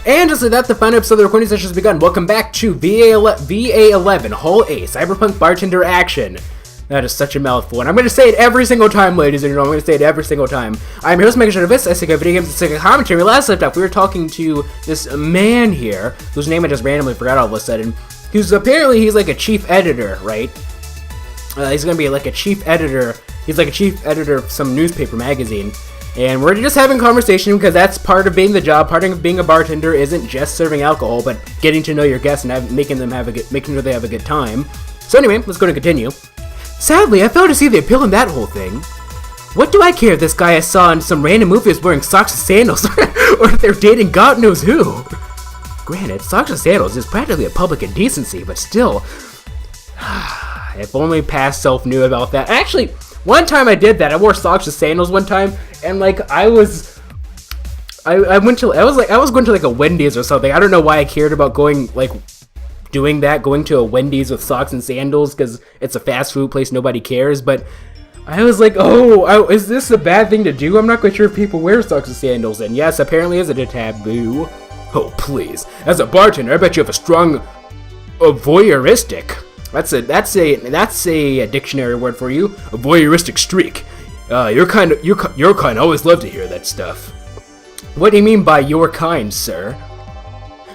And just like that, the final episode of the recording session has begun. Welcome back to VA-11, Hull A, Cyberpunk Bartender action. That is such a mouthful, and I'm going to say it every single time, ladies and gentlemen. I'm going to say it every single time. I'm your host, MegaShadowFist. I say video games and say commentary. Last left off, we were talking to this man here, whose name I just randomly forgot all of a sudden, who's apparently, he's like a chief editor, right? He's going to be like a chief editor. He's like a chief editor of some newspaper magazine. And we're just having a conversation because that's part of being the job. Part of being a bartender isn't just serving alcohol, but getting to know your guests and making sure they have a good time. So anyway, let's go and continue. Sadly, I failed to see the appeal in that whole thing. What do I care if this guy I saw in some random movie is wearing socks and sandals, or if they're dating God knows who? Granted, socks and sandals is practically a public indecency, but still, if only past self knew about that. Actually, one time I did that. I wore socks and sandals one time, and like I was going to like a Wendy's or something. I don't know why I cared about going to a Wendy's with socks and sandals because it's a fast food place, nobody cares. But I was like, is this a bad thing to do? I'm not quite sure if people wear socks and sandals. And yes, apparently is it a taboo? Oh please, as a bartender, I bet you have a strong voyeuristic. That's a dictionary word for you. A voyeuristic streak. Your kind always love to hear that stuff. What do you mean by your kind, sir?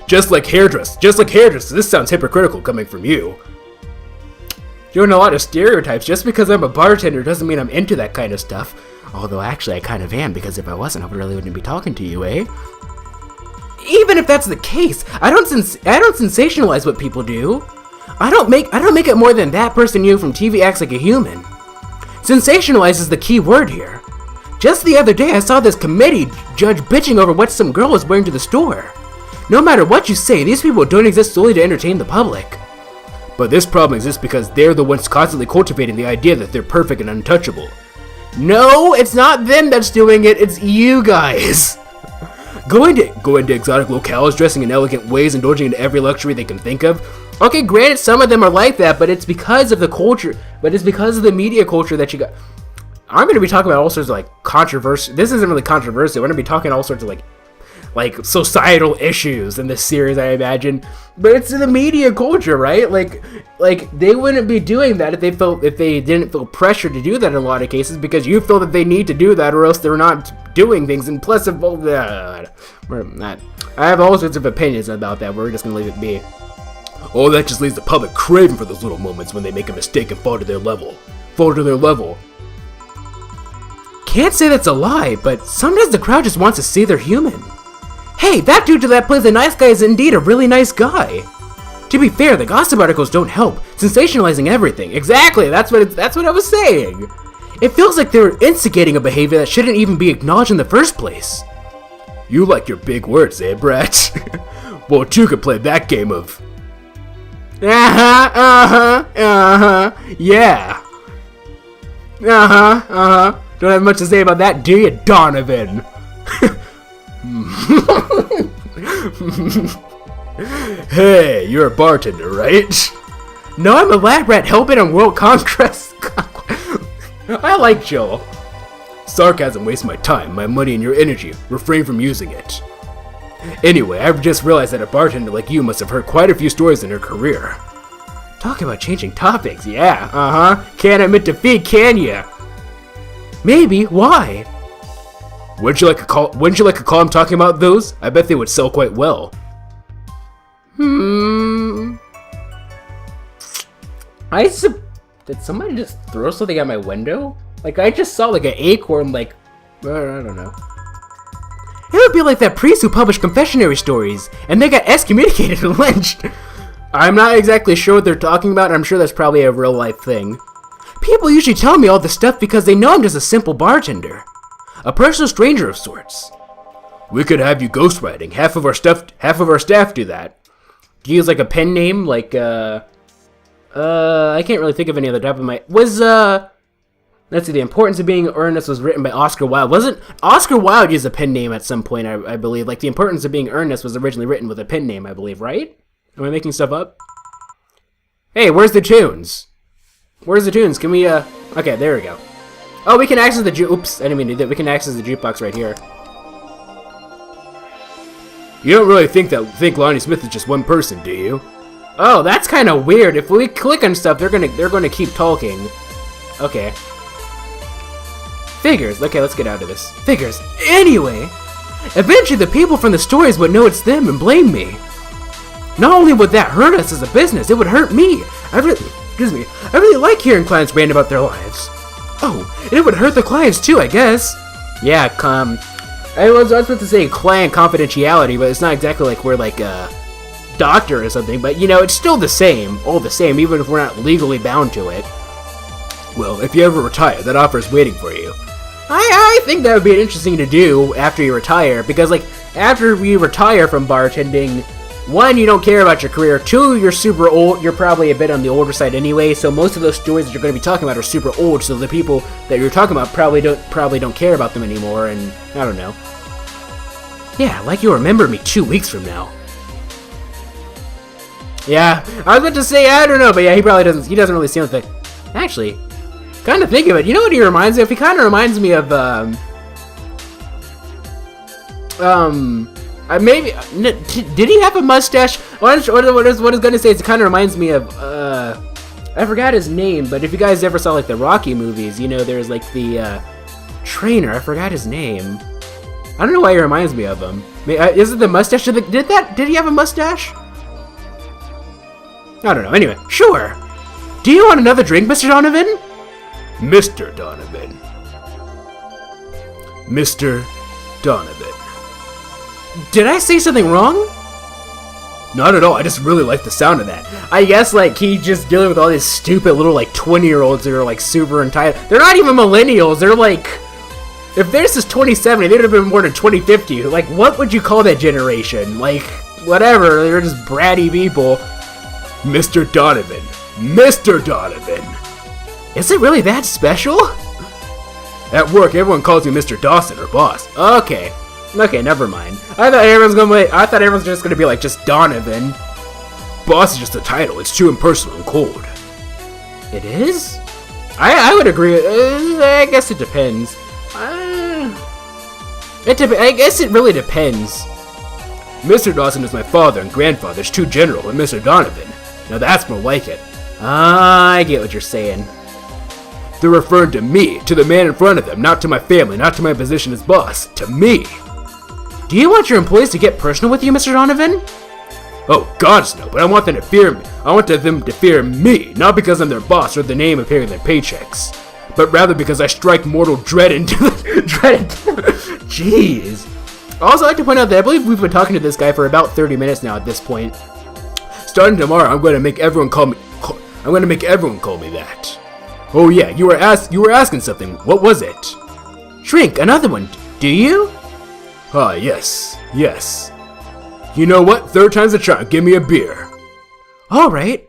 Just like hairdressers. This sounds hypocritical coming from you. You're in a lot of stereotypes. Just because I'm a bartender doesn't mean I'm into that kind of stuff. Although actually I kind of am, because if I wasn't, I really wouldn't be talking to you, eh? Even if that's the case, I don't sensationalize what people do. I don't make it more than that person you from TV acts like a human. Sensationalize is the key word here. Just the other day I saw this committee judge bitching over what some girl was wearing to the store. No matter what you say, these people don't exist solely to entertain the public. But this problem exists because they're the ones constantly cultivating the idea that they're perfect and untouchable. No, it's not them that's doing it, it's you guys. Going to exotic locales, dressing in elegant ways, indulging in every luxury they can think of. Okay, granted, some of them are like that, but it's because of the culture. But it's because of the media culture that you got. I'm going to be talking about all sorts of, like, controversy. This isn't really controversial. We're going to be talking all sorts of, like societal issues in this series, I imagine. But it's in the media culture, right? Like they wouldn't be doing that if they didn't feel pressure to do that in a lot of cases, because you feel that they need to do that or else they're not doing things. And plus, I have all sorts of opinions about that. We're just going to leave it be. Oh, that just leaves the public craving for those little moments when they make a mistake and fall to their level. Can't say that's a lie, but sometimes the crowd just wants to see they're human. Hey, that dude that plays the nice guy is indeed a really nice guy. To be fair, the gossip articles don't help, sensationalizing everything. Exactly, that's what I was saying. It feels like they're instigating a behavior that shouldn't even be acknowledged in the first place. You like your big words, eh, Brett? Well, two could play that game of... yeah. Don't have much to say about that, do you, Donovan? Hey, you're a bartender, right? No, I'm a lab rat helping on world conquest. I like Joel. Sarcasm wastes my time, my money, and your energy. Refrain from using it. Anyway, I've just realized that a bartender like you must have heard quite a few stories in her career. Talk about changing topics, yeah, Can't admit defeat, can ya? Maybe, why? Wouldn't you like a column talking about those? I bet they would sell quite well. Did somebody just throw something at my window? Like, I just saw like an acorn, like, I don't know. It would be like that priest who published confessionary stories, and they got excommunicated and lynched. I'm not exactly sure what they're talking about, and I'm sure that's probably a real life thing. People usually tell me all this stuff because they know I'm just a simple bartender. A personal stranger of sorts. We could have you ghostwriting. Half of our staff do that. Do you use like a pen name? Like, I can't really think of any other type of my... Let's see, The Importance of Being Earnest was written by Oscar Wilde. Wasn't Oscar Wilde used a pen name at some point, I believe. Like, The Importance of Being Earnest was originally written with a pen name, I believe, right? Am I making stuff up? Hey, where's the tunes? Can we, okay, there we go. Oh, we can access the oops, I didn't mean to do that. We can access the jukebox right here. You don't really think Lonnie Smith is just one person, do you? Oh, that's kind of weird. If we click on stuff, they're gonna keep talking. Okay. Figures. Okay, let's get out of this. Figures. Anyway, eventually the people from the stories would know it's them and blame me. Not only would that hurt us as a business, it would hurt me. I really like hearing clients rant about their lives. Oh, and it would hurt the clients too, I guess. Yeah, I was supposed to say client confidentiality, but it's not exactly like we're like a doctor or something, but you know, it's still the same, all the same, even if we're not legally bound to it. Well, if you ever retire, that offer is waiting for you. I think that would be interesting to do after you retire, because like, after you retire from bartending, one, you don't care about your career, two, you're super old, you're probably a bit on the older side anyway, so most of those stories that you're going to be talking about are super old, so the people that you're talking about probably don't care about them anymore, and I don't know. Yeah, like you'll remember me 2 weeks from now. Yeah, I was about to say, I don't know, but yeah, he doesn't really seem like, actually, kind of think of it, you know what he reminds me of? He kind of reminds me of, maybe, did he have a mustache? What I was gonna say is it kind of reminds me of, I forgot his name, but if you guys ever saw like the Rocky movies, you know, there's like the, trainer, I forgot his name. I don't know why he reminds me of him. Is it the mustache? Did he have a mustache? I don't know. Anyway, sure. Do you want another drink, Mr. Donovan? Mr. Donovan. Mr. Donovan. Did I say something wrong? Not at all. I just really like the sound of that. I guess like he's just dealing with all these stupid little like 20-year-olds that are like super entitled. They're not even millennials. They're like, if this is 2070, they'd have been born in 2050. Like, what would you call that generation? Like, whatever. They're just bratty people. Mr. Donovan. Mr. Donovan. Is it really that special? At work, everyone calls me Mr. Dawson or boss. Okay. Okay, never mind. I thought everyone's just gonna be like just Donovan. Boss is just a title. It's too impersonal and cold. It is? I would agree. I guess it depends. I guess it really depends. Mr. Dawson is my father and grandfather's too general, and Mr. Donovan. Now that's more like it. I get what you're saying. They're referring to me, to the man in front of them, not to my family, not to my position as boss, to me. Do you want your employees to get personal with you, Mr. Donovan? Oh, gods no, but I want them to fear me. I want them to fear me, not because I'm their boss or the name appearing in their paychecks, but rather because I strike mortal dread into the Jeez. I'd also like to point out that I believe we've been talking to this guy for about 30 minutes now at this point. Starting tomorrow, I'm going to make everyone call me that. Oh yeah, you were asking something. What was it? Shrink, another one. Do you? Ah, yes. You know what? Third time's the charm. Give me a beer. All right.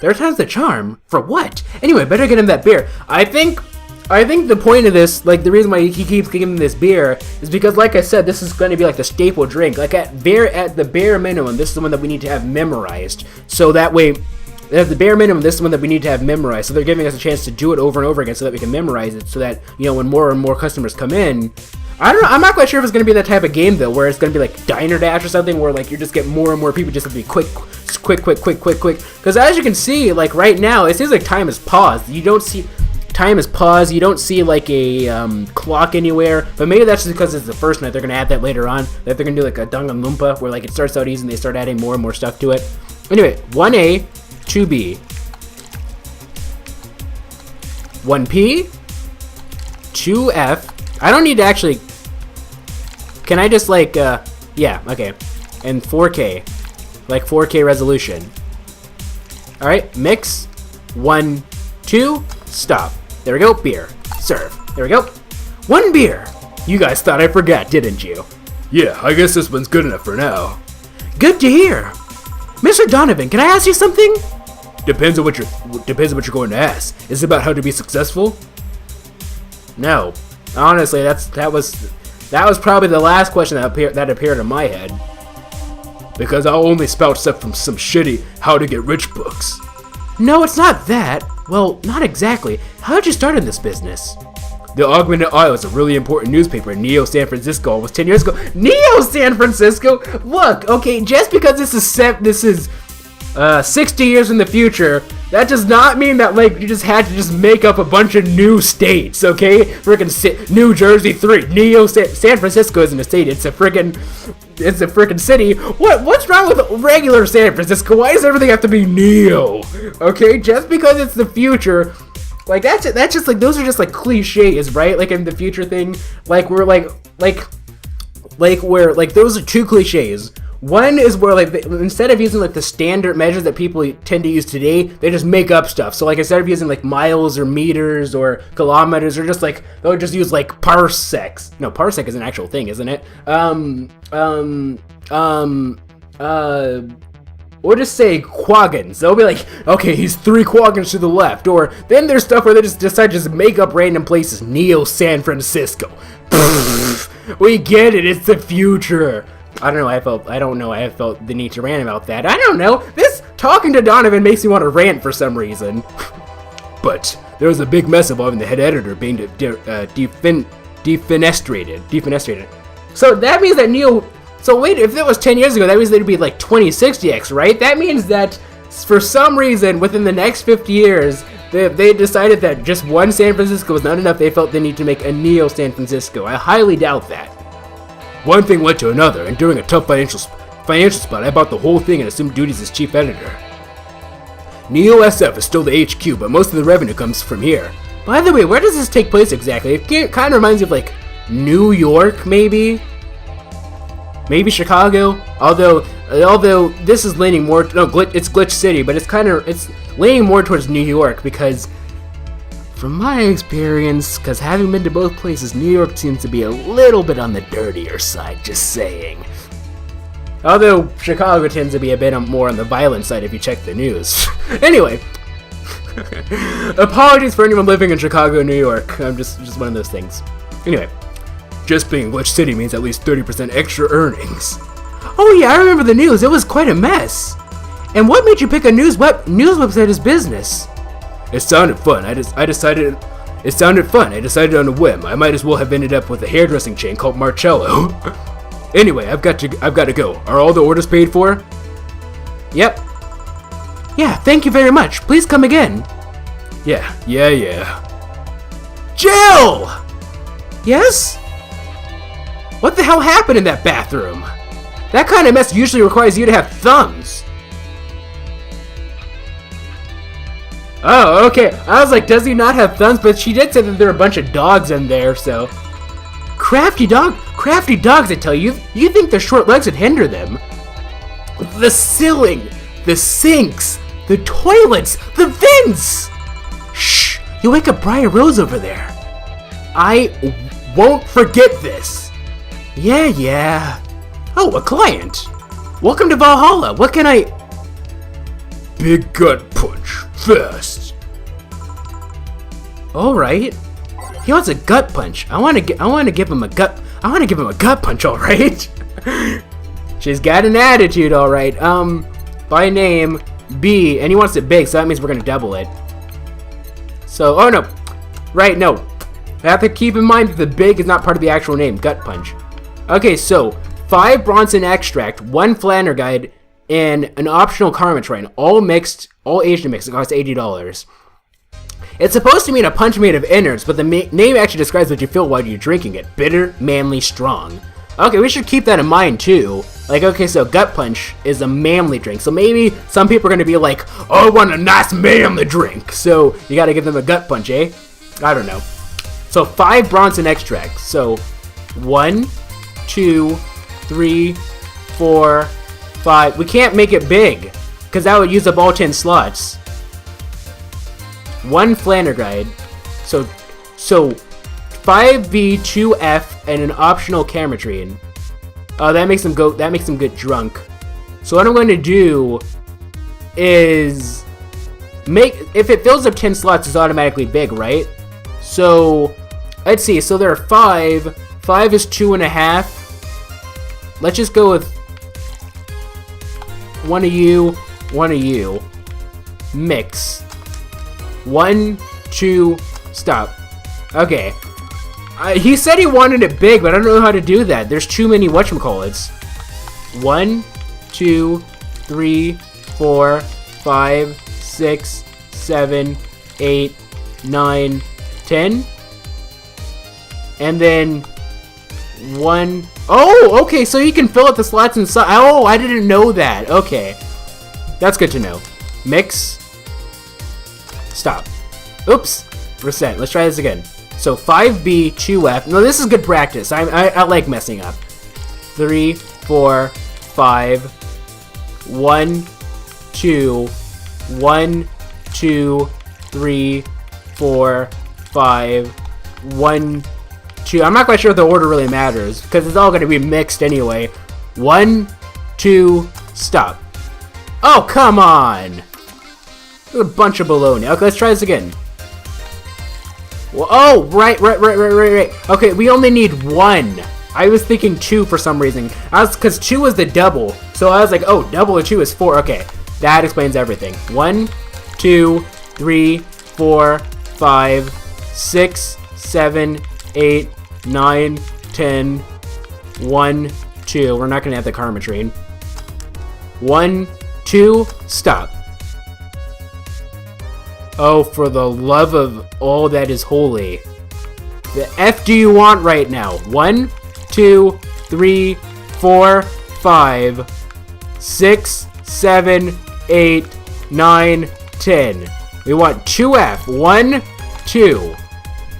Third time's the charm? For what? Anyway, better get him that beer. I think the point of this, like the reason why he keeps giving him this beer, is because, like I said, this is going to be like the staple drink. Like at the bare minimum, this is the one that we need to have memorized. So that way, at the bare minimum, this is the one that we need to have memorized. So they're giving us a chance to do it over and over again, so that we can memorize it. So that, you know, when more and more customers come in. I don't know. I'm not quite sure if it's going to be that type of game, though, where it's going to be like Diner Dash or something, where like you just get more and more people just to be quick. Because as you can see, like right now, it seems like time is paused. You don't see time is paused. You don't see like a clock anywhere. But maybe that's just because it's the first night. They're going to add that later on. That they're going to do like a Danganronpa, where like it starts out easy and they start adding more and more stuff to it. Anyway, 1A, 2B, 1P, 2F. I don't need to actually. Can I just like, yeah, okay. And 4K. Like 4K resolution. Alright, mix. 1, 2, stop. There we go, beer. Serve. There we go. 1 beer. You guys thought I forgot, didn't you? Yeah, I guess this one's good enough for now. Good to hear. Mr. Donovan, can I ask you something? Depends on what you're going to ask. Is it about how to be successful? No. Honestly, that was probably the last question that appeared in my head. Because I'll only spout stuff from some shitty how to get rich books. No, it's not that. Well, not exactly. How did you start in this business? The Augmented Isle is a really important newspaper in Neo San Francisco almost 10 years ago. Neo San Francisco? Look, okay, just because this is 60 years in the future, that does not mean that, like, you just had to just make up a bunch of new states, okay? Frickin' New Jersey 3, San Francisco isn't a state, it's a frickin' city. What's wrong with regular San Francisco? Why does everything have to be Neo? Okay, just because it's the future, like, that's just, like, those are just, like, cliches, right? Like, in the future thing, like, we're, like, those are two cliches. One is where, like, instead of using, like, the standard measures that people tend to use today, they just make up stuff. So, like, instead of using, like, miles or meters or kilometers, or just, like, they'll just use, like, parsecs. No, parsec is an actual thing, isn't it? Or just say quagons. They'll be like, okay, he's 3 quagons to the left. Or then there's stuff where they just decide to just make up random places. Neo San Francisco. We get it, it's the future. I don't know, I felt the need to rant about that. I don't know, this talking to Donovan makes me want to rant for some reason. But there was a big mess involving the head editor being defenestrated. So that means that Neo, so wait, if that was 10 years ago, that means there'd be like 2060X, right? That means that for some reason, within the next 50 years, they decided that just one San Francisco was not enough. They felt they need to make a Neo San Francisco. I highly doubt that. One thing led to another, and during a tough financial spot, I bought the whole thing and assumed duties as chief editor. Neo SF is still the HQ, but most of the revenue comes from here. By the way, where does this take place exactly? It kind of reminds me of, like, New York, maybe? Maybe Chicago? Although this is leaning more, it's Glitch City, but it's leaning more towards New York, because from my experience, because having been to both places, New York seems to be a little bit on the dirtier side, just saying. Although Chicago tends to be a bit more on the violent side if you check the news. Anyway, apologies for anyone living in Chicago, New York. I'm just one of those things. Anyway, just being Glitch City means at least 30% extra earnings. Oh yeah, I remember the news. It was quite a mess. And what made you pick a news website as business? It sounded fun. It sounded fun. I decided on a whim. I might as well have ended up with a hairdressing chain called Marcello. Anyway, I've got to go. Are all the orders paid for? Yep. Yeah, thank you very much. Please come again. Yeah. Jill! Yes? What the hell happened in that bathroom? That kind of mess usually requires you to have thumbs. Oh, okay. I was like, does he not have thumbs? But she did say that there are a bunch of dogs in there, so. Crafty dogs, I tell you. You think their short legs would hinder them. The ceiling, the sinks, the toilets, the vents. Shh, you wake up Briar Rose over there. I won't forget this. Yeah. Oh, a client. Welcome to Vallhalla. What can I... Big gut punch. Fast. All right. He wants a gut punch. I want to give him a gut punch. All right. She's got an attitude. All right. By name B, and he wants it big, so that means we're gonna double it. So, oh no, right? No. I have to keep in mind that the big is not part of the actual name. Gut punch. Okay, so 5 Bronson extract, 1 Flanner guide, and an optional Karma Shrine, all aged and mixed. It costs $80. It's supposed to mean a punch made of innards, but the name actually describes what you feel while you're drinking it. Bitter, manly, strong. Okay, we should keep that in mind too. Like, okay, so gut punch is a manly drink. So maybe some people are going to be like, oh, I want a nice manly drink. So you got to give them a gut punch, eh? I don't know. So 5 Bronson extracts. So 1, 2, 3, 4, 5. We can't make it big, because that would use up all 10 slots. 1 Flanner guide. So 5V, 2F, and an optional Camatrine. Oh, that makes them get drunk. So what I'm going to do is if it fills up 10 slots, it's automatically big, right? So let's see. So there are 5. 5 is 2.5. Let's just go with one of you. Mix. 1, 2, stop. Okay. He said he wanted it big, but I don't know how to do that. There's too many whatchamacallits. 1, 2, 3, 4, 5, 6, 7, 8, 9, 10. And then 1. Oh, okay, so you can fill up the slots inside. Oh, I didn't know that. Okay. That's good to know. Mix. Stop. Oops. Reset. Let's try this again. So 5B, 2F. No, this is good practice. I like messing up. 3, 4, 5. 1, 2. 1, 2, 3, 4, 5. 1, 2. I'm not quite sure if the order really matters because it's all going to be mixed anyway. 1, 2, stop. Oh, come on. There's a bunch of baloney. Okay, let's try this again. Well, oh, right. Okay, we only need 1. I was thinking 2 for some reason. Because 2 was the double. So I was like, oh, double of 2 is 4. Okay, that explains everything. 1, 2, 3, 4, 5, 6, 7, 8, 9, 10. 1, 2. We're not going to have the karma train. 1, 2, stop. Oh, for the love of all that is holy. The F do you want right now? 1, 2, 3, 4, 5, 6, 7, 8, 9, 10. We want 2F. 1, 2.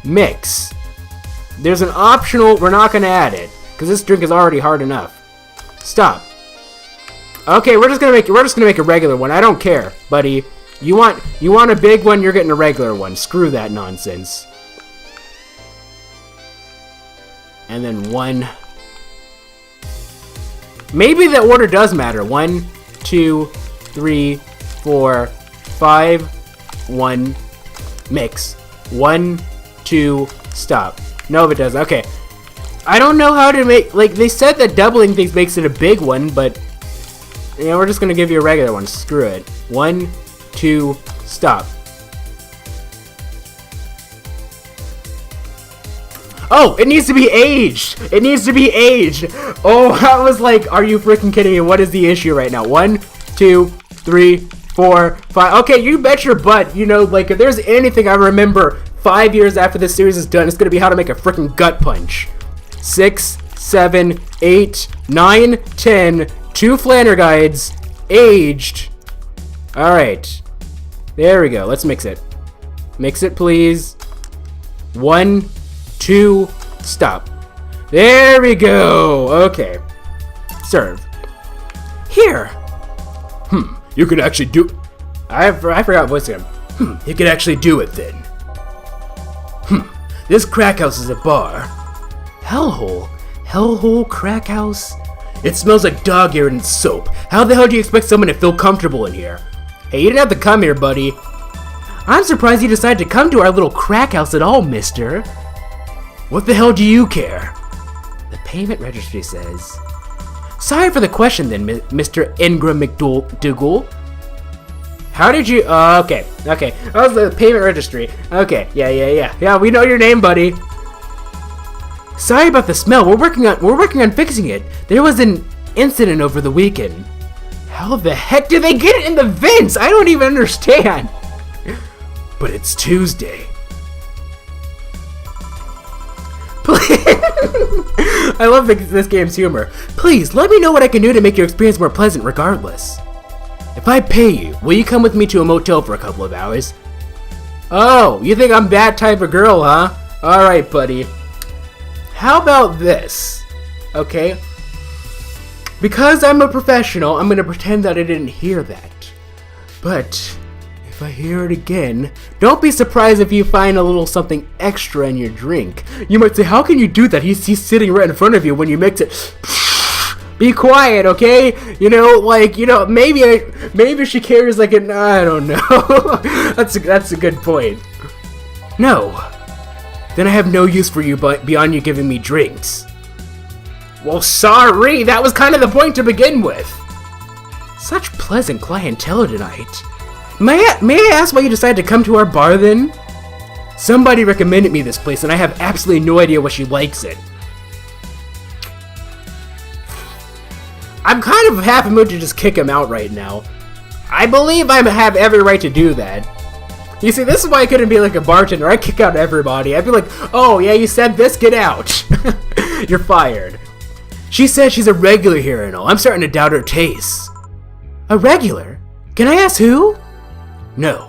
Mix. There's an optional, we're not going to add it, because this drink is already hard enough. Stop. Okay, we're just gonna make a regular one. I don't care, buddy. You want a big one, you're getting a regular one. Screw that nonsense. And then 1. Maybe the order does matter. 1, 2, 3, 4, 5. 1. Mix. 1, 2, stop. No, it doesn't. Okay. I don't know how to make, like, they said that doubling things makes it a big one, but you know, we're just gonna give you a regular one. Screw it. 1, 2, stop. Oh, it needs to be aged. It needs to be aged. Oh, I was like, are you freaking kidding me? What is the issue right now? 1, 2, 3, 4, 5. Okay, you bet your butt. You know, like, if there's anything I remember 5 years after this series is done, it's gonna be how to make a freaking gut punch. 6, 7, 8, 9, 10. 2 flanner guides. Aged. Alright. There we go. Let's mix it. Mix it, please. 1, 2, stop. There we go. Okay. Serve. Here. You could actually do... I forgot voice again. You could actually do it then. This crack house is a bar. Hellhole? Hellhole crack house? It smells like dog urine and soap. How the hell do you expect someone to feel comfortable in here? Hey, you didn't have to come here, buddy. I'm surprised you decided to come to our little crack house at all, mister. What the hell do you care? The payment registry says... Sorry for the question then, Mr. Ingram McDougal. How did you... okay. That was the payment registry. Okay, yeah. Yeah, we know your name, buddy. Sorry about the smell. We're working on fixing it. There was an incident over the weekend. How the heck did they get it in the vents? I don't even understand. But it's Tuesday. I love this game's humor. Please, let me know what I can do to make your experience more pleasant regardless. If I pay you, will you come with me to a motel for a couple of hours? Oh, you think I'm that type of girl, huh? Alright, buddy. How about this? Okay? Because I'm a professional, I'm gonna pretend that I didn't hear that. But if I hear it again, don't be surprised if you find a little something extra in your drink. You might say, how can you do that? He's sitting right in front of you when you mix it. Be quiet, okay? You know, like, you know, maybe she carries like an, I don't know. That's a good point. No. Then I have no use for you beyond you giving me drinks. Well, sorry, that was kind of the point to begin with. Such pleasant clientele tonight. May I ask why you decided to come to our bar then? Somebody recommended me this place, and I have absolutely no idea why she likes it. I'm kind of half a mood to just kick him out right now. I believe I have every right to do that. You see, this is why I couldn't be like a bartender. I'd kick out everybody. I'd be like, oh yeah, you said this, get out. You're fired. She said she's a regular here and all. I'm starting to doubt her tastes. A regular? Can I ask who? No.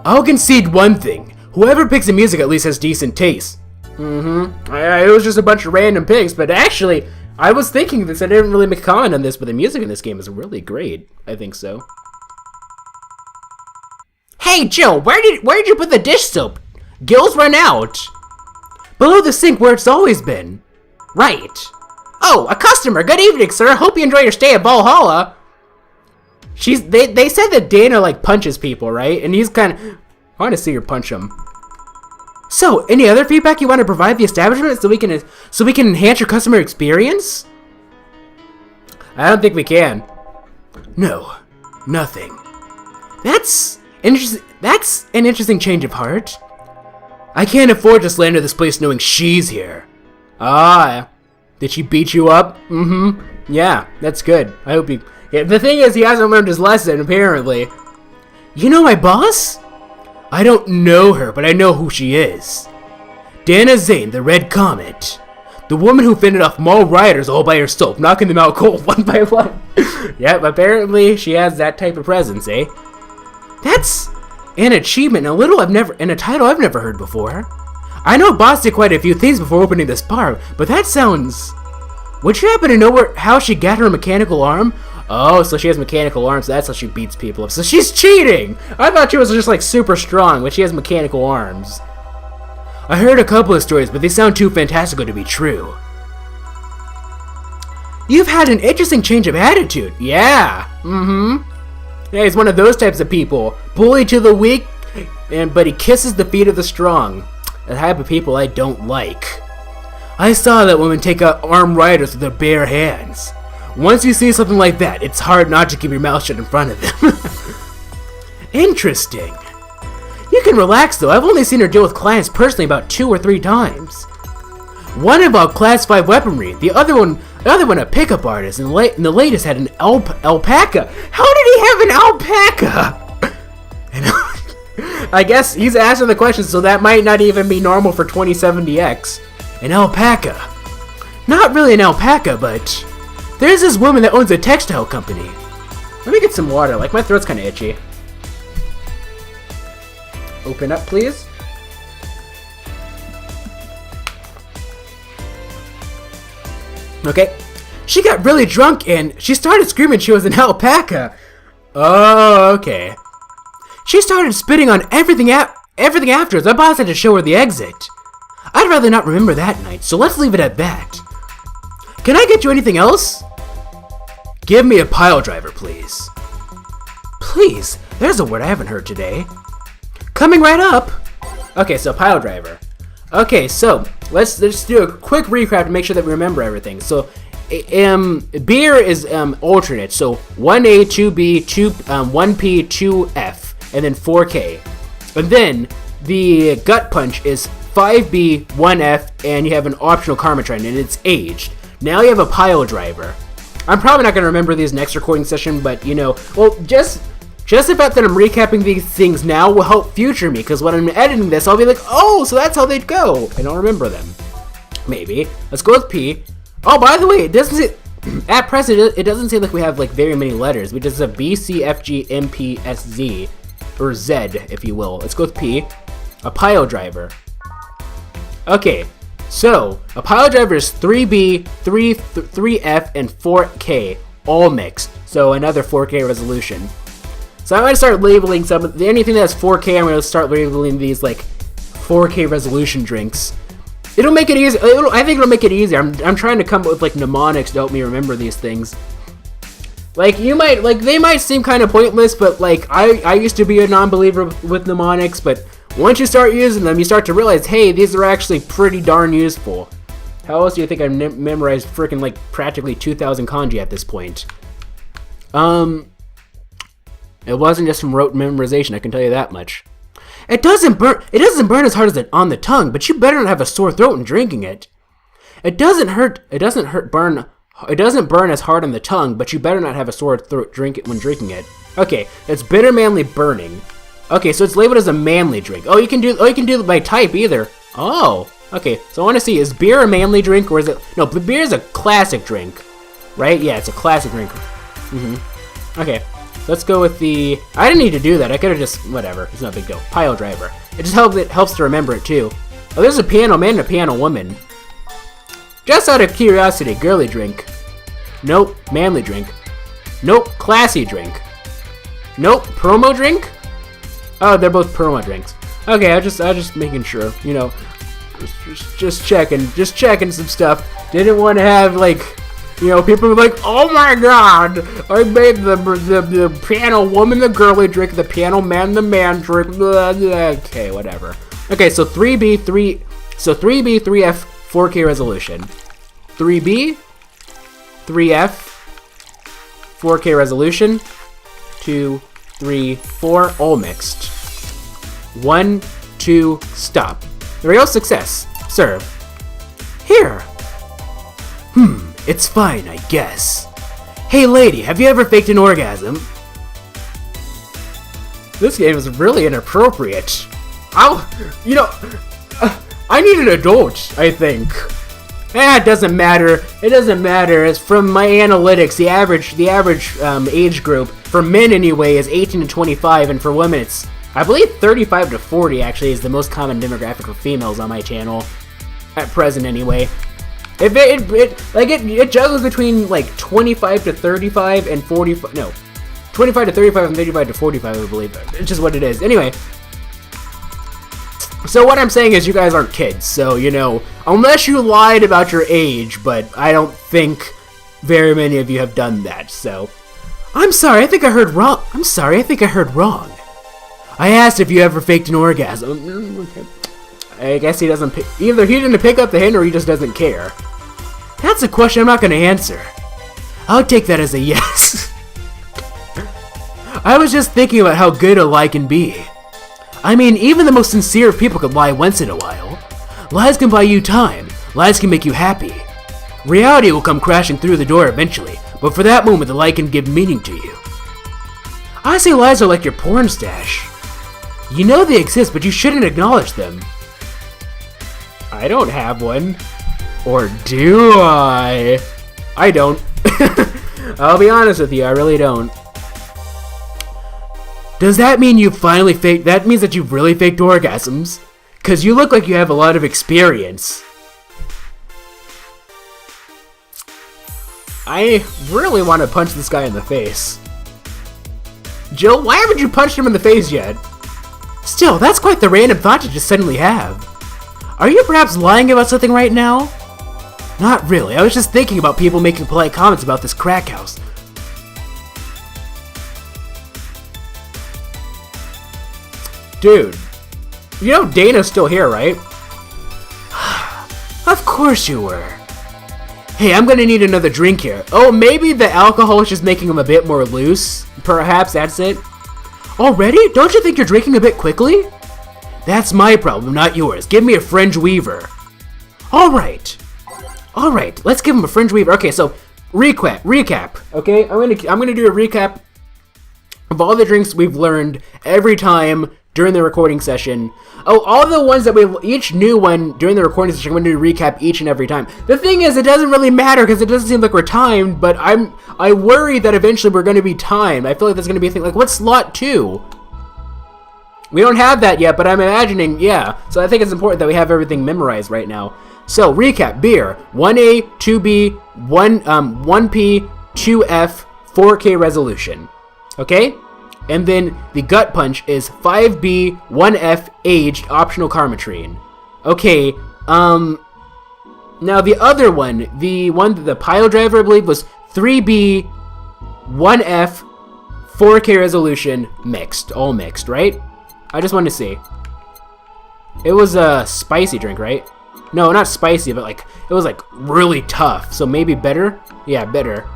I'll concede one thing. Whoever picks the music at least has decent taste. It was just a bunch of random picks, but actually, I was thinking this. I didn't really make a comment on this, but the music in this game is really great. I think so. Hey, Jill, where did you put the dish soap? Gil's run out. Below the sink where it's always been. Right. Oh, a customer. Good evening, sir. Hope you enjoy your stay at Vallhalla. They said that Dana like punches people, right? And he's kind of, I want to see her punch him. So, any other feedback you want to provide the establishment so we can enhance your customer experience? I don't think we can. No, nothing. That's interesting. That's an interesting change of heart. I can't afford to slander this place knowing she's here. Ah, did she beat you up? Yeah, that's good. I hope you. Yeah, the thing is, he hasn't learned his lesson apparently. You know my boss? I don't know her, but I know who she is. Dana Zane, the Red Comet. The woman who fended off mall rioters all by herself, knocking them out cold one by one. Yep, apparently she has that type of presence, eh? That's an achievement, and a title I've never heard before. I know Boss did quite a few things before opening this bar, but that sounds... Would you happen to know how she got her mechanical arm? Oh, so she has mechanical arms, that's how she beats people up. So she's cheating! I thought she was just like super strong, but she has mechanical arms. I heard a couple of stories, but they sound too fantastical to be true. You've had an interesting change of attitude. Yeah. Yeah, he's one of those types of people. Bully to the weak, but he kisses the feet of the strong. The type of people I don't like. I saw that woman take out armed rioters with her bare hands. Once you see something like that, it's hard not to keep your mouth shut in front of them. Interesting. You can relax though, I've only seen her deal with clients personally about 2 or 3 times. One about Class 5 weaponry, the other one a pickup artist, and the latest had an alpaca. How did he have an alpaca? I guess he's asking the question, so that might not even be normal for 2070X. An alpaca. Not really an alpaca, but... There's this woman that owns a textile company. Let me get some water, like my throat's kinda itchy. Open up, please. Okay. She got really drunk and she started screaming she was an alpaca. Oh, okay. She started spitting on everything afterwards. My boss had to show her the exit. I'd rather not remember that night, so let's leave it at that. Can I get you anything else? Give me a pile driver, please. Please? There's a word I haven't heard today. Coming right up. Okay, so pile driver. Okay, so let's do a quick recap to make sure that we remember everything. So, beer is alternate. So 1A, 2B, 1P, 2F, and then 4K. And then the gut punch is 5B, 1F, and you have an optional karma trend, and it's aged. Now you have a pile driver. I'm probably not going to remember these next recording session, but you know, well, just the fact that I'm recapping these things now will help future me, because when I'm editing this, I'll be like, oh, so that's how they'd go. I don't remember them. Maybe. Let's go with P. Oh, by the way, it doesn't say, at present, it doesn't seem like we have like very many letters. We just have B, C, F, G, M, P, S, Z, or Z, if you will. Let's go with P. A pile driver. Okay. So, a pile driver is 3B, 3F, and 4K, all mixed. So, another 4K resolution. So, I'm going to start labeling anything that's 4K, I'm going to start labeling these, like, 4K resolution drinks. It'll make it easy. I think it'll make it easier. I'm trying to come up with, like, mnemonics to help me remember these things. Like, they might seem kind of pointless, but, like, I used to be a non-believer with mnemonics, but... Once you start using them, you start to realize, hey, these are actually pretty darn useful. How else do you think I memorized freaking like practically 2,000 kanji at this point? It wasn't just from rote memorization, I can tell you that much. It doesn't burn as hard as it on the tongue, but you better not have a sore throat when drinking it. It doesn't burn as hard on the tongue, but you better not have a sore throat when drinking it. Okay, it's bitter manly burning. Okay, so it's labeled as a manly drink. Oh, you can do it by type either. Oh, okay. So I want to see, is beer a manly drink or is it? No, beer is a classic drink, right? Yeah, it's a classic drink. Okay, let's go with the. I didn't need to do that. I could have just whatever. It's not a big deal. Pile driver. It just helps to remember it too. Oh, there's a piano man and a piano woman. Just out of curiosity, girly drink. Nope, manly drink. Nope, classy drink. Nope, promo drink. Oh, they're both promo drinks. Okay, I just making sure, you know, just checking some stuff. Didn't want to have like, you know, people were like, oh my god, I made the piano woman the girly drink, the piano man the man drink. Blah, blah. Okay, whatever. Okay, so 3B, 3F, 4K resolution. 3B, 3F, 4K resolution. 2, 3, 4, all mixed. 1, 2, stop. There we go, success. Serve. Here. It's fine, I guess. Hey lady, have you ever faked an orgasm? This game is really inappropriate. You know, I need an adult, I think. It doesn't matter. It doesn't matter. It's from my analytics. The average age group for men anyway is 18 to 25, and for women it's, I believe, 35 to 40. Actually, is the most common demographic for females on my channel at present. Anyway, it juggles between like 25 to 35 and 45. No, 25 to 35 and 35 to 45. I believe it's just what it is. Anyway. So what I'm saying is you guys aren't kids, so, you know, unless you lied about your age, but I don't think very many of you have done that, so. I'm sorry, I think I heard wrong. I asked if you ever faked an orgasm. Okay. I guess he doesn't either he didn't pick up the hint or he just doesn't care. That's a question I'm not going to answer. I'll take that as a yes. I was just thinking about how good a lie can be. I mean, even the most sincere of people could lie once in a while. Lies can buy you time. Lies can make you happy. Reality will come crashing through the door eventually, but for that moment the lie can give meaning to you. I say lies are like your porn stash. You know they exist, but you shouldn't acknowledge them. I don't have one. Or do I? I don't. I'll be honest with you, I really don't. Does that mean you finally faked? That means that you've really faked orgasms? Cause you look like you have a lot of experience. I really want to punch this guy in the face. Jill, why haven't you punched him in the face yet? Still, that's quite the random thought to just suddenly have. Are you perhaps lying about something right now? Not really, I was just thinking about people making polite comments about this crack house. Dude, you know Dana's still here, right? Of course you were. Hey, I'm gonna need another drink here. Oh, maybe the alcohol is just making him a bit more loose. Perhaps that's it. Already? Don't you think you're drinking a bit quickly? That's my problem, not yours. Give me a French Weaver. Alright, let's give him a French Weaver. Okay, so, recap. Okay, I'm gonna do a recap of all the drinks we've learned every time during the recording session. Oh, all the ones that each new one during the recording session, I'm going to recap each and every time. The thing is, it doesn't really matter because it doesn't seem like we're timed, but I worry that eventually we're going to be timed. I feel like there's going to be a thing like, what's slot 2? We don't have that yet, but I'm imagining, yeah. So I think it's important that we have everything memorized right now. So, recap, beer, 1A, 2B, 1P, 2F, 4K resolution. Okay? And then the gut punch is 5B, 1F, aged, optional karmatrine. Okay, now the other one, the pile driver I believe was 3B, 1F, 4K resolution, mixed, all mixed, right? I just wanted to see. It was a spicy drink, right? No, not spicy, but like, it was like really tough, so maybe better? Yeah, better.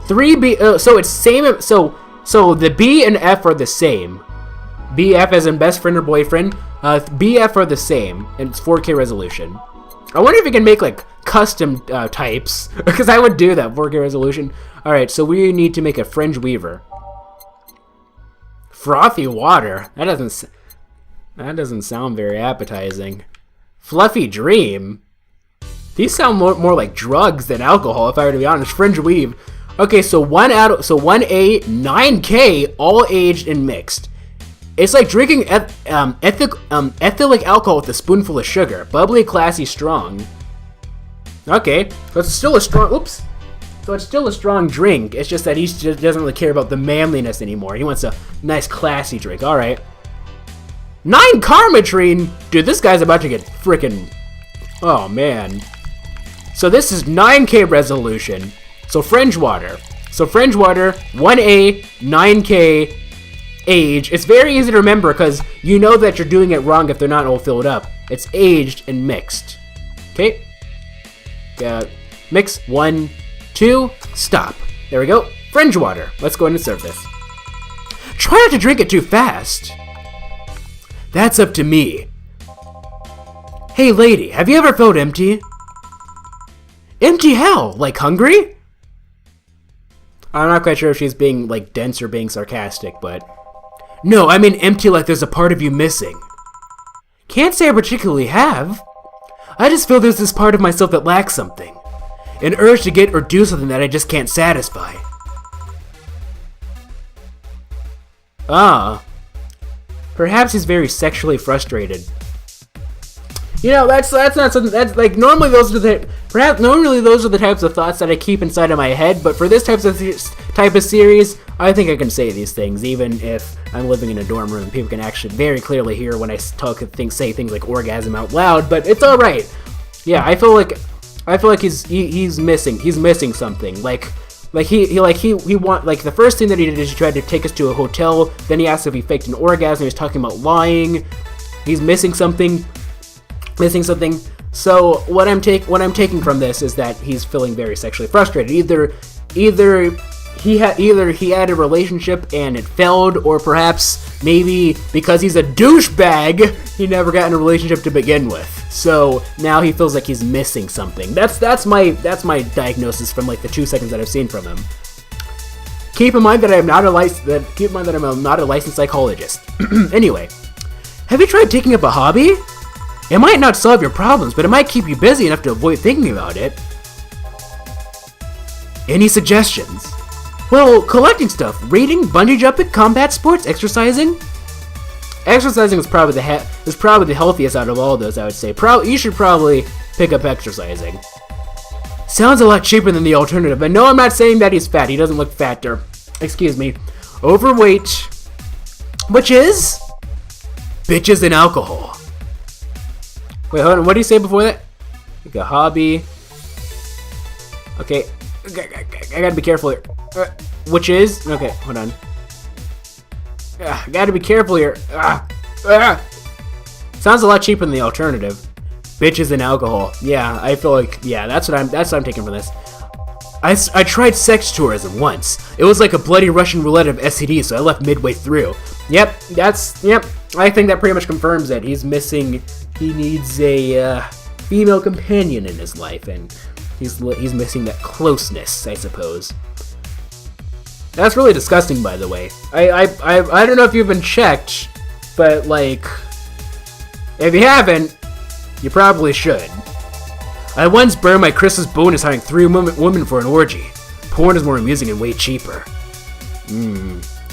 3B, so it's same, so So the B and F are the same. BF as in best friend or boyfriend. BF are the same, and it's 4K resolution. I wonder if you can make like custom types, because I would do that. 4K resolution. All right, so we need to make a fringe weaver. Frothy water. That doesn't sound very appetizing. Fluffy dream. These sound more like drugs than alcohol, if I were to be honest. Fringe weave. Okay, so 1A, 9K, all aged and mixed. It's like drinking ethylic alcohol with a spoonful of sugar. Bubbly, classy, strong. Okay, so it's still a strong. Oops. So it's still a strong drink. It's just that he just doesn't really care about the manliness anymore. He wants a nice, classy drink. All right. 9 Karmatrine. Dude, this guy's about to get freaking. Oh man. So this is 9K resolution. So fringe water. 1A, 9K, age. It's very easy to remember because you know that you're doing it wrong if they're not all filled up. It's aged and mixed. Okay. Mix 1, 2, stop. There we go. Fringe water. Let's go ahead and serve this. Try not to drink it too fast. That's up to me. Hey lady, have you ever felt empty? Empty how? Like hungry? I'm not quite sure if she's being like dense or being sarcastic, but... No, I mean empty like there's a part of you missing. Can't say I particularly have. I just feel there's this part of myself that lacks something. An urge to get or do something that I just can't satisfy. Ah. Perhaps he's very sexually frustrated. You know, that's not something that's like normally those are the types of thoughts that I keep inside of my head, but for this type of series, I think I can say these things even if I'm living in a dorm room. People can actually very clearly hear when I say things like orgasm out loud, but it's all right. Yeah, I feel like he's missing something. Like he want like the first thing that he did is he tried to take us to a hotel. Then he asked if he faked an orgasm. He was talking about lying. He's missing something. So what I'm taking from this is that he's feeling very sexually frustrated. Either he had a relationship and it failed, or perhaps maybe because he's a douchebag, he never got in a relationship to begin with. So now he feels like he's missing something. That's my diagnosis from like the 2 seconds that I've seen from him. Keep in mind that I'm not a licensed psychologist. Anyway, have you tried taking up a hobby? It might not solve your problems, but it might keep you busy enough to avoid thinking about it. Any suggestions? Well, collecting stuff, reading, bungee jumping, combat sports, exercising. Exercising is probably the healthiest out of all of those, I would say. You should probably pick up exercising. Sounds a lot cheaper than the alternative. And no, I'm not saying that he's fat. He doesn't look fat or, excuse me, overweight. Which is bitches and alcohol. Wait, hold on. What did you say before that? Like a hobby. Okay. I gotta be careful here. Which is? Okay, hold on. Gotta be careful here. Sounds a lot cheaper than the alternative. Bitches and alcohol. Yeah, I feel like, yeah, that's what I'm taking from this. I tried sex tourism once. It was like a bloody Russian roulette of STDs, so I left midway through. Yep. I think that pretty much confirms it. He needs a female companion in his life, and he's missing that closeness, I suppose. That's really disgusting, by the way. I don't know if you've been checked, but like, if you haven't, you probably should. I once burned my Christmas bonus hiring 3 women for an orgy. Porn is more amusing and way cheaper.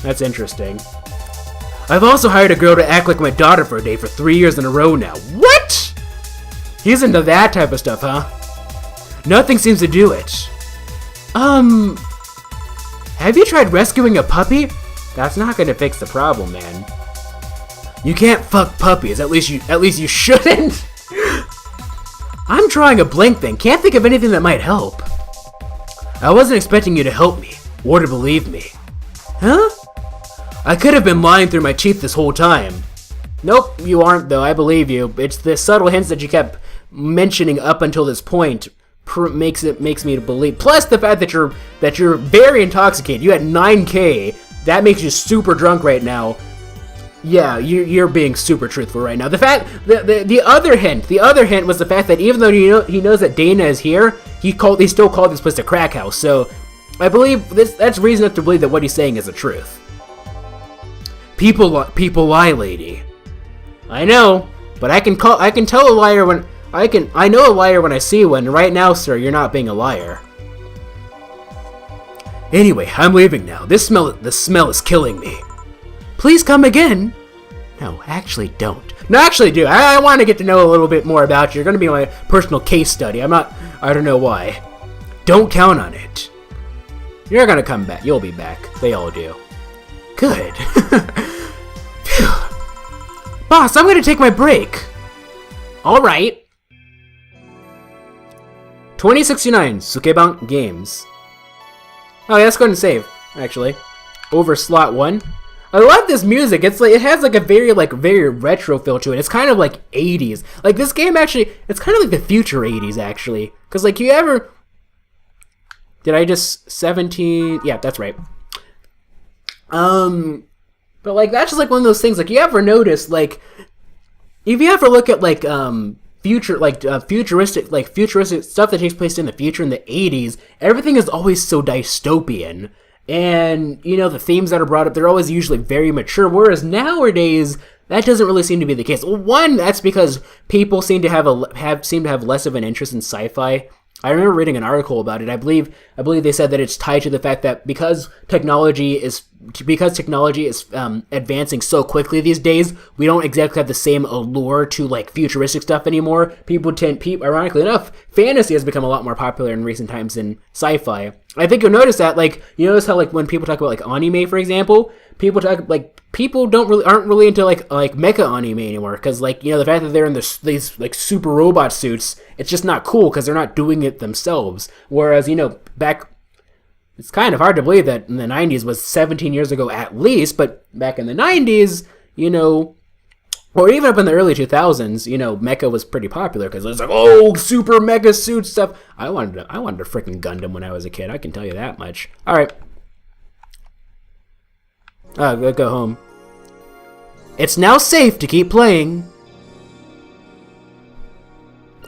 That's interesting. I've also hired a girl to act like my daughter for a day for 3 years in a row now. What? He's into that type of stuff, huh? Nothing seems to do it. Have you tried rescuing a puppy? That's not gonna fix the problem, man. You can't fuck puppies. At least you shouldn't. I'm drawing a blank thing. Can't think of anything that might help. I wasn't expecting you to help me, or to believe me. Huh? I could have been lying through my teeth this whole time. Nope, you aren't though, I believe you. It's the subtle hints that you kept mentioning up until this point makes me to believe. Plus the fact that you're very intoxicated. You had 9K. that makes you super drunk right now, yeah, you're being super truthful right now. The other hint was the fact that even though he knows that Dana is here, he still called this place a crack house. So I believe that's reason enough to believe that what he's saying is the truth. People lie, lady. I know, but I can tell a liar when I know a liar when I see one. Right now, sir, you're not being a liar. Anyway, I'm leaving now. The smell is killing me. Please come again. No, actually don't. No, actually do. I want to get to know a little bit more about you. You're going to be my personal case study. I don't know why. Don't count on it. You're going to come back. You'll be back. They all do. Good. Boss, I'm going to take my break. All right. 2069, Sukeban Games. Oh, yeah, let's go ahead and save, actually. Over slot 1. I love this music. It's like, it has like a very retro feel to it. It's kind of like 80s. Like this game actually, it's kind of like the future 80s actually. Cause like did I just 17? Yeah, that's right. But like that's just like one of those things. Like you ever notice like, if you ever look at like futuristic stuff that takes place in the future in the 80s, everything is always so dystopian. And, you know, the themes that are brought up, they're always usually very mature, whereas nowadays, that doesn't really seem to be the case. Well, one, that's because people seem to have less of an interest in sci-fi. I remember reading an article about it. I believe they said that it's tied to the fact that because technology is advancing so quickly these days, we don't exactly have the same allure to like futuristic stuff anymore. Ironically enough, fantasy has become a lot more popular in recent times than sci-fi. I think you'll notice that, like, you notice how like when people talk about like anime, for example, people aren't really into like mecha anime anymore, because like, you know, the fact that they're in these like super robot suits, it's just not cool because they're not doing it themselves. Whereas, you know, it's kind of hard to believe that in the 90s was 17 years ago at least, but back in the 90s, you know, or even up in the early 2000s, you know, mecha was pretty popular because it was like, oh, super mega suit stuff. I wanted a freaking Gundam when I was a kid. I can tell you that much. All right. Go home. It's now safe to keep playing.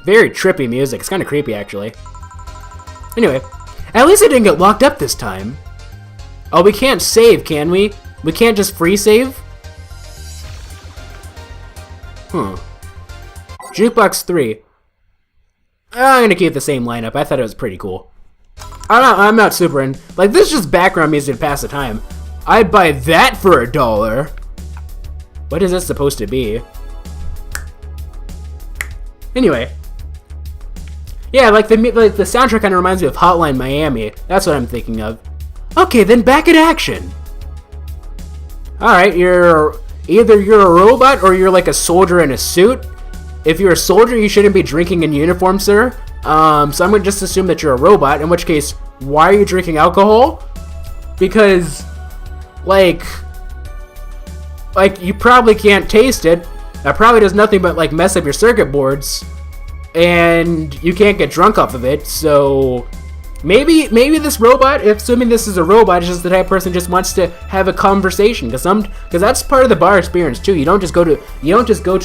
Very trippy music. It's kind of creepy, actually. Anyway, at least I didn't get locked up this time. Oh, we can't save, can we? We can't just free save? Jukebox 3. I'm gonna keep the same lineup. I thought it was pretty cool. I'm not super in. Like, this is just background music to pass the time. I'd buy that for $1. What is this supposed to be? Anyway. Yeah, like the soundtrack kind of reminds me of Hotline Miami. That's what I'm thinking of. Okay, then back in action. Alright, either you're a robot or you're like a soldier in a suit. If you're a soldier, you shouldn't be drinking in uniform, sir. So I'm gonna just assume that you're a robot, in which case, why are you drinking alcohol? Because, like you probably can't taste it. That probably does nothing but like mess up your circuit boards, and you can't get drunk off of it. So maybe this robot, assuming this is a robot, is just the type of person who just wants to have a conversation. Because that's part of the bar experience too. You don't just go to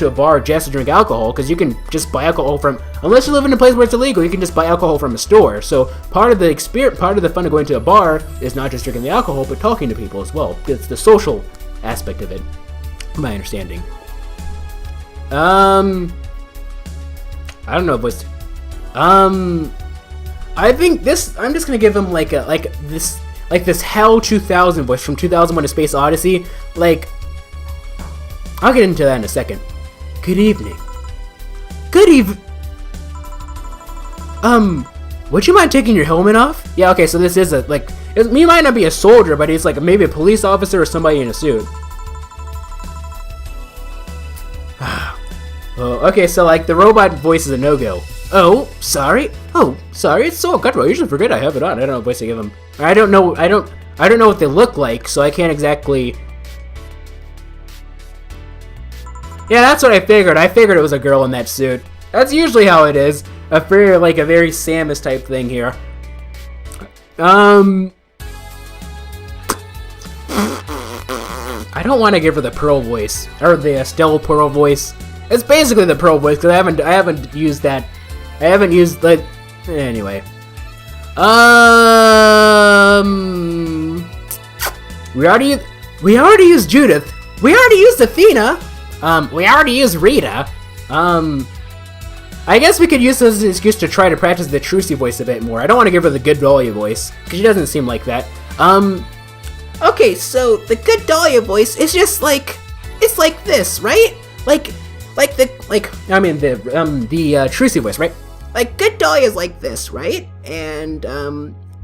a bar just to drink alcohol, because you can just buy alcohol from, unless you live in a place where it's illegal, you can just buy alcohol from a store. So part of the fun of going to a bar is not just drinking the alcohol, but talking to people as well. It's the social aspect of it, from my understanding. I don't know, boys. I think this. I'm just gonna give him this Hell 2000 voice from 2001: A Space Odyssey. Like, I'll get into that in a second. Good evening. Would you mind taking your helmet off? Yeah, okay. So this is he might not be a soldier, but he's like maybe a police officer or somebody in a suit. Oh, okay, so like the robot voice is a no-go. Oh, sorry, it's so uncomfortable. I usually forget I have it on. I don't know what voice to give them. I don't know what they look like, so I can't exactly. Yeah, that's what I figured. I figured it was a girl in that suit. That's usually how it is. A very Samus type thing here. I don't want to give her the Pearl voice or the Stella Pearl voice. It's basically the Pearl voice because I haven't used that. I haven't used the anyway. We already used Judith. We already used Athena. We already used Rita. I guess we could use this as an excuse to try to practice the Trucy voice a bit more. I don't want to give her the good Dahlia voice because she doesn't seem like that. Okay, so the good Dahlia voice is just like it's like this, right? The Trucy voice, right? Like good Dahlia is like this, right? And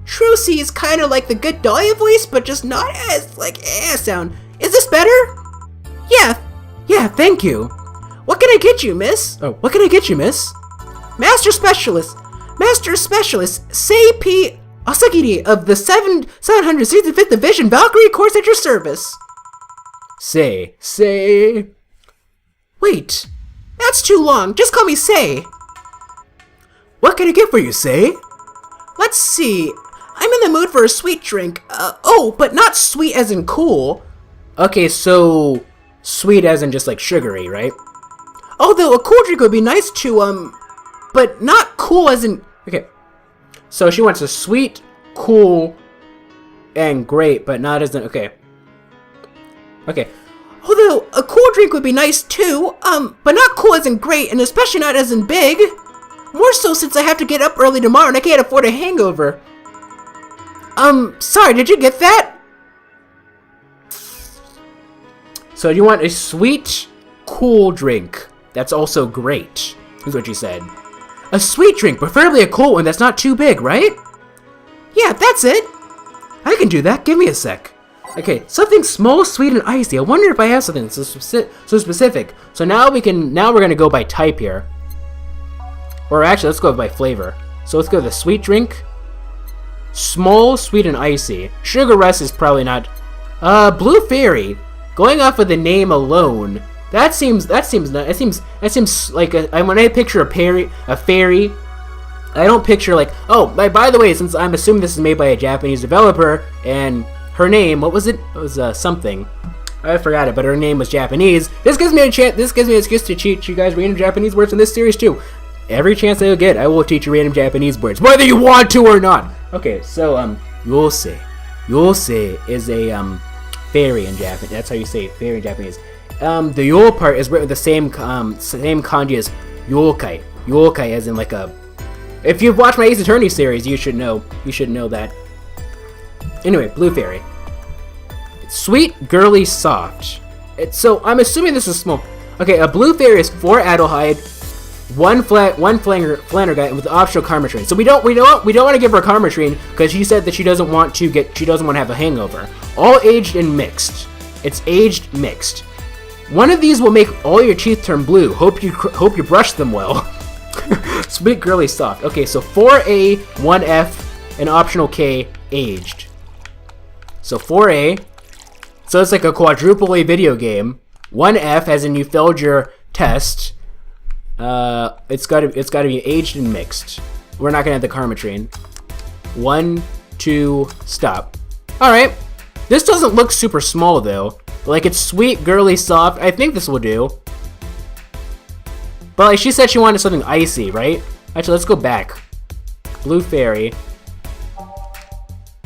Trucy is kind of like the good Dahlia voice, but just not as like sound. Is this better? Yeah, thank you. What can I get you, miss? Oh, what can I get you, miss? Master Specialist, Sei-P Asagiri of the 765th Division Valkyrie Corps at your service. Sei. Wait, that's too long. Just call me Sei. What can I get for you, Sei? Let's see. I'm in the mood for a sweet drink. But not sweet as in cool. Okay, so sweet as in just like sugary, right? Although a cool drink would be nice too, but not cool as in... Okay, so she wants a sweet, cool, and great, but not as in... Okay. Although a cool drink would be nice too, but not cool as in great, and especially not as in big. More so since I have to get up early tomorrow and I can't afford a hangover. Sorry, did you get that? So you want a sweet, cool drink that's also great, is what you said. A sweet drink, preferably a cool one that's not too big, right? Yeah, that's it. I can do that. Give me a sec. Okay, something small, sweet, and icy. I wonder if I have something so specific. So now we're gonna go by type here. Or actually, let's go by flavor. So let's go with the sweet drink. Small, sweet, and icy. Sugar Rush is probably not. Blue Fairy. Going off of the name alone, that seems like when I picture a fairy, I don't picture like, oh, by the way, since I'm assuming this is made by a Japanese developer, and her name, what was it? It was something. I forgot it, but her name was Japanese. This gives me an excuse to teach you guys random Japanese words in this series too. Every chance I get, I will teach you random Japanese words, whether you want to or not. Okay, so Yosei is a fairy in Japanese. That's how you say fairy in Japanese. The yo part is written with the same kanji as yokai. Yokai as in like a... If you've watched my Ace Attorney series, you should know that. Anyway, Blue Fairy. Sweet, girly, soft. So I'm assuming this is small. Okay, a Blue Fairy is 4 Adelheid, one Flanner guy with optional Karma Train. So we don't want to give her Karma Train because she said that she doesn't want to have a hangover. All aged and mixed. It's aged mixed. One of these will make all your teeth turn blue. Hope you brush them well. Sweet, girly, soft. Okay, so 4A, 1F, and optional K aged. So 4A. So it's like a quadruple A video game. 1F as in you failed your test. It's gotta be aged and mixed. We're not gonna have the Karma Train. 1, 2, stop. Alright. This doesn't look super small though. Like it's sweet, girly, soft. I think this will do. But like she said she wanted something icy, right? Actually, let's go back. Blue Fairy.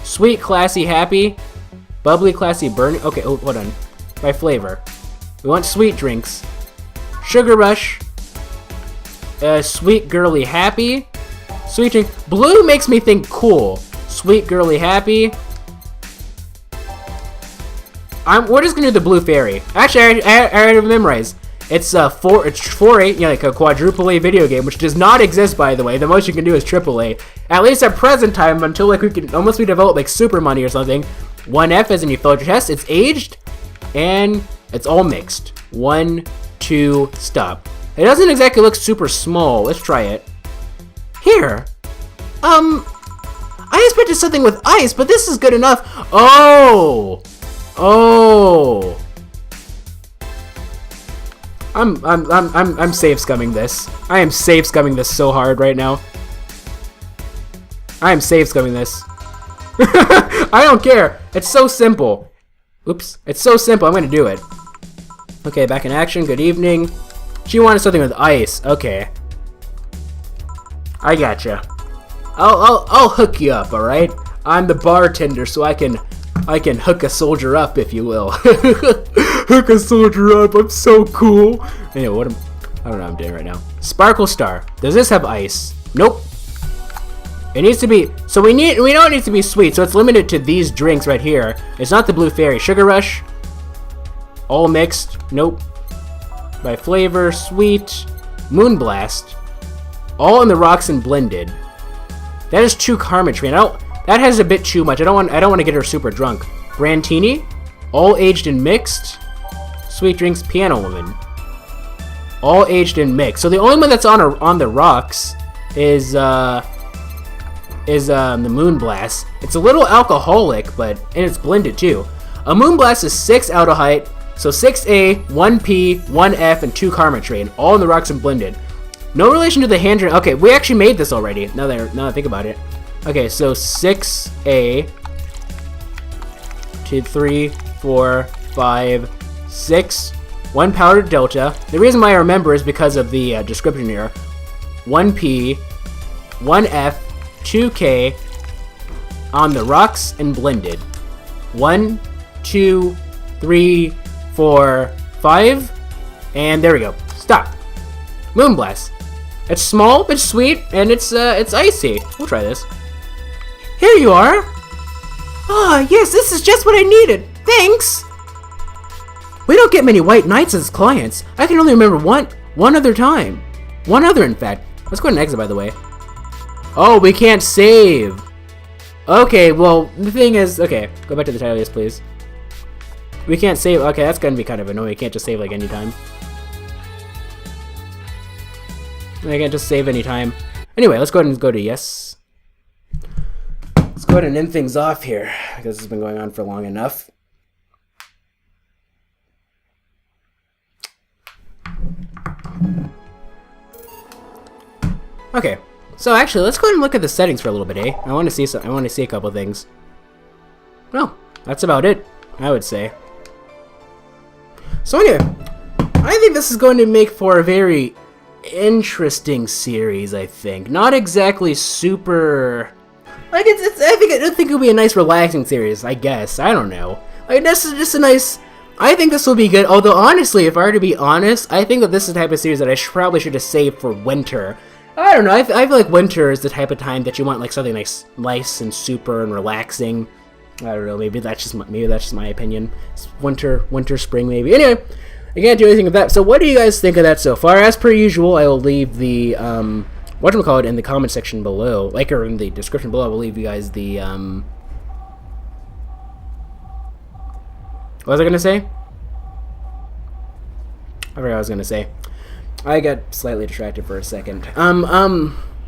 Sweet, classy, happy. Bubbly, classy, burning. Okay, hold on. By flavor. We want sweet drinks. Sugar Rush. Sweet, girly, happy. Sweet drink. Blue makes me think cool. Sweet, girly, happy. We're just gonna do the Blue Fairy. Actually, I already memorized. It's 4A, like a quadruple A video game, which does not exist, by the way. The most you can do is triple A. At least at present time, until like unless we develop like Super Money or something. 1F as in you failed your test. It's aged, and it's all mixed. 1, 2, stop. It doesn't exactly look super small. Let's try it. Here. I expected something with ice, but this is good enough. Oh. I'm safe scumming this. I am safe scumming this so hard right now. I am safe scumming this. I don't care. It's so simple. Oops. It's so simple. I'm gonna do it. Okay, back in action. Good evening. She wanted something with ice. Okay. I gotcha. I'll hook you up, alright? I'm the bartender, so I can hook a soldier up, if you will. Hook a soldier up, I'm so cool. Anyway, I don't know what I'm doing right now. Sparkle Star. Does this have ice? Nope. It needs to be, so we know it needs to be sweet, so it's limited to these drinks right here. It's not the Blue Fairy. Sugar Rush. All mixed. Nope. By flavor, sweet. Moonblast. All in the rocks and blended. That is too Karma Train. That has a bit too much. I don't want to get her super drunk. Brantini. All aged and mixed. Sweet drinks, Piano Woman. All aged and mixed. So the only one that's on the rocks is the Moonblast. It's a little alcoholic, and it's blended too. A Moonblast is 6 out of height, so 6A, 1P, 1F, and 2 Karma Train, all in the rocks and blended. No relation to the hand drink. Okay, we actually made this already. Now that I think about it. Okay, so 6A, 2, 3, 4, 5, 6, 1 powdered Delta. The reason why I remember is because of the description here. 1P, 1F, 2K, on the rocks and blended. 1, 2, 3, 4, 5, and there we go. Stop. Moonblast. It's small but sweet, and it's icy. We'll try this. Here you are. Ah, yes, this is just what I needed. Thanks. We don't get many white knights as clients. I can only remember one other time. One other, in fact. Let's go ahead and exit, by the way. Oh, we can't save. Okay, well, the thing is... Okay, go back to the title, yes, please. We can't save... Okay, that's gonna be kind of annoying. You can't just save, like, anytime. I can't just save anytime. Anyway, let's go ahead and go to yes. Let's go ahead and end things off here, because this has been going on for long enough. Okay, so actually, let's go ahead and look at the settings for a little bit, eh? I want to see a couple things. Well, that's about it, I would say. So anyway, I think this is going to make for a very interesting series. I think not exactly super. Like I don't think it'll be a nice, relaxing series. I guess I don't know. Like this is just a nice. I think this will be good. Although honestly, if I were to be honest, I think that this is the type of series that I probably should have saved for winter. I don't know. I feel like winter is the type of time that you want like something nice and super and relaxing. I don't know. Maybe that's just my opinion. It's winter, spring, maybe. Anyway, I can't do anything with that. So what do you guys think of that so far? As per usual, I will leave the whatchamacallit in the comment section below, or in the description below. I will leave you guys the what was I gonna say? I forgot what I was gonna say. I got slightly distracted for a second.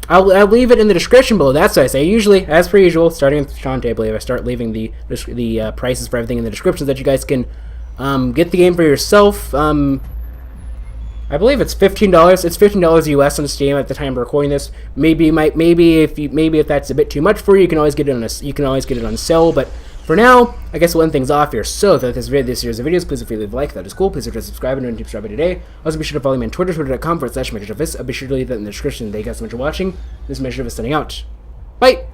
I'll leave it in the description below. That's what I say. Usually, as per usual, starting with Shantae, I believe I start leaving the prices for everything in the description so that you guys can get the game for yourself. I believe it's $15. It's $15 US on Steam at the time of recording this. Maybe if that's a bit too much for you, you can always get it on sale. But for now, I guess we'll end things off here. So, if you like this series of videos, please feel free to leave a like. That is cool. Please subscribe and subscribe today. Also, be sure to follow me on Twitter, twitter.com/MegaShadowFist. I'll be sure to leave that in the description. Thank you guys so much for watching. This is MegaShadowFist signing out. Bye!